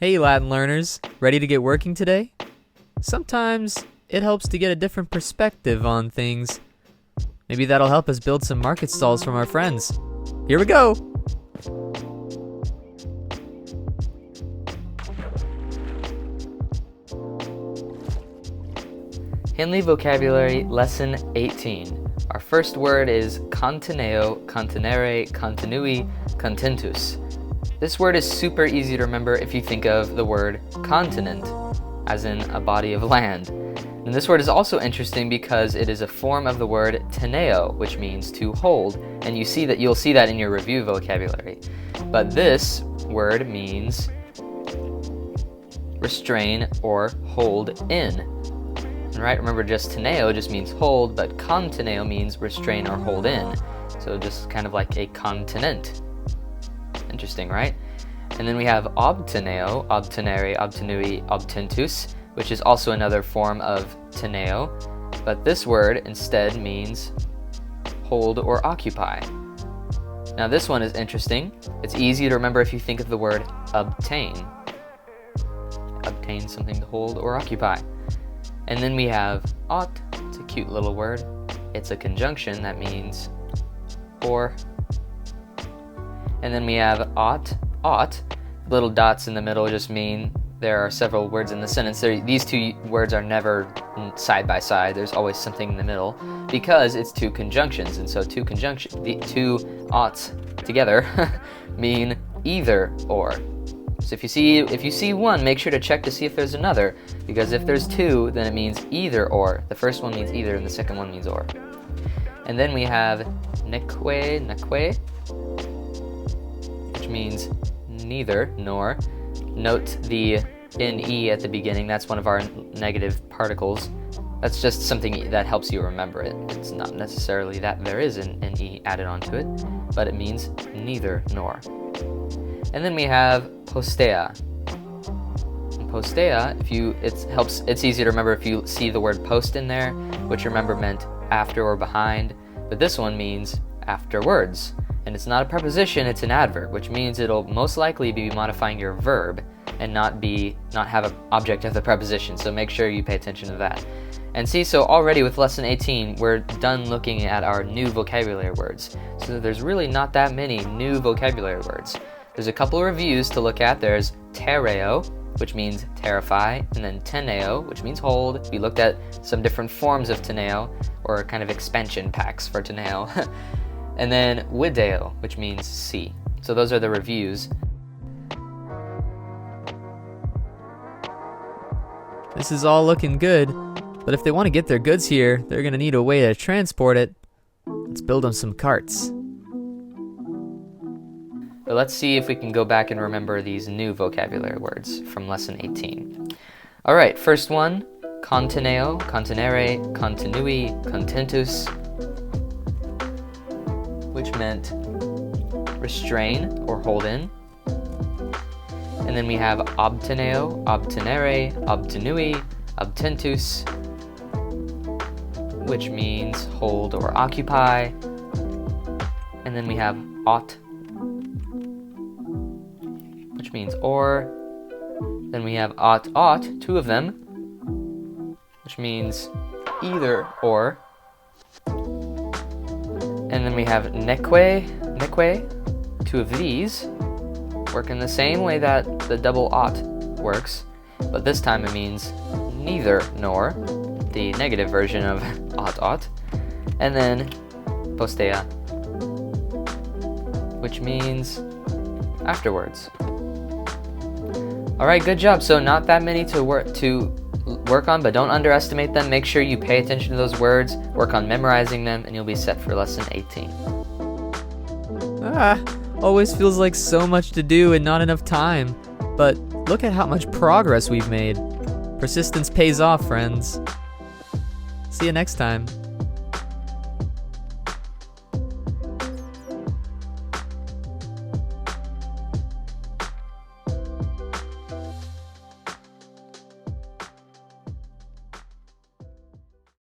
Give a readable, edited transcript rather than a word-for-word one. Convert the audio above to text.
Hey Latin learners, ready to get working today? Sometimes it helps to get a different perspective on things. Maybe that'll help us build some market stalls from our friends. Here we go! Henle Vocabulary Lesson 18. Our first word is contineo, continere, continui, contentus. This word is super easy to remember if you think of the word continent, as in a body of land. And this word is also interesting because it is a form of the word teneo, which means to hold, and you'll see that in your review vocabulary. But this word means restrain or hold in. Right? Remember, just teneo just means hold, but contineo means restrain or hold in. So just kind of like a continent. Interesting, right? And then we have obteneo, obtenere, obtenui, obtentus, which is also another form of teneo, but this word instead means hold or occupy. Now this one is interesting. It's easy to remember if you think of the word obtain. Obtain something to hold or occupy. And then we have ought. It's a cute little word. It's a conjunction that means or. And then we have ought. Little dots in the middle just mean there are several words in the sentence. These two words are never side by side. There's always something in the middle because it's two conjunctions. And so the two oughts together mean either or. So if you see one, make sure to check to see if there's another, because if there's two, then it means either or. The first one means either and the second one means or. And then we have neque, which means neither nor. Note the ne at the beginning. That's one of our negative particles. That's just something that helps you remember it. It's not necessarily that there is an ne added onto it, but it means neither nor. And then we have postea. And postea, it's easy to remember if you see the word post in there, which remember meant after or behind, but this one means afterwards. And it's not a preposition, it's an adverb, which means it'll most likely be modifying your verb and not have an object of the preposition. So make sure you pay attention to that. And see, so already with lesson 18, we're done looking at our new vocabulary words. So there's really not that many new vocabulary words. There's a couple of reviews to look at. There's tereo, which means terrify, and then teneo, which means hold. We looked at some different forms of teneo, or kind of expansion packs for teneo. And then video, which means see. So those are the reviews. This is all looking good, but if they want to get their goods here, they're going to need a way to transport it. Let's build them some carts. But let's see if we can go back and remember these new vocabulary words from lesson 18. All right, first one, contineo, continere, continui, contentus, which meant restrain or hold in. And then we have obteneo, obtenere, obtenui, obtentus, which means hold or occupy. And then we have ought, which means or. Then we have ought, two of them, which means either or. And then we have neque, two of these, work in the same way that the double ought works, but this time it means neither nor, the negative version of ought. And then postea, which means afterwards. All right, good job. So not that many to work on, but don't underestimate them. Make sure you pay attention to those words, work on memorizing them, and you'll be set for lesson 18. Always feels like so much to do and not enough time. But look at how much progress we've made. Persistence pays off, friends. See you next time.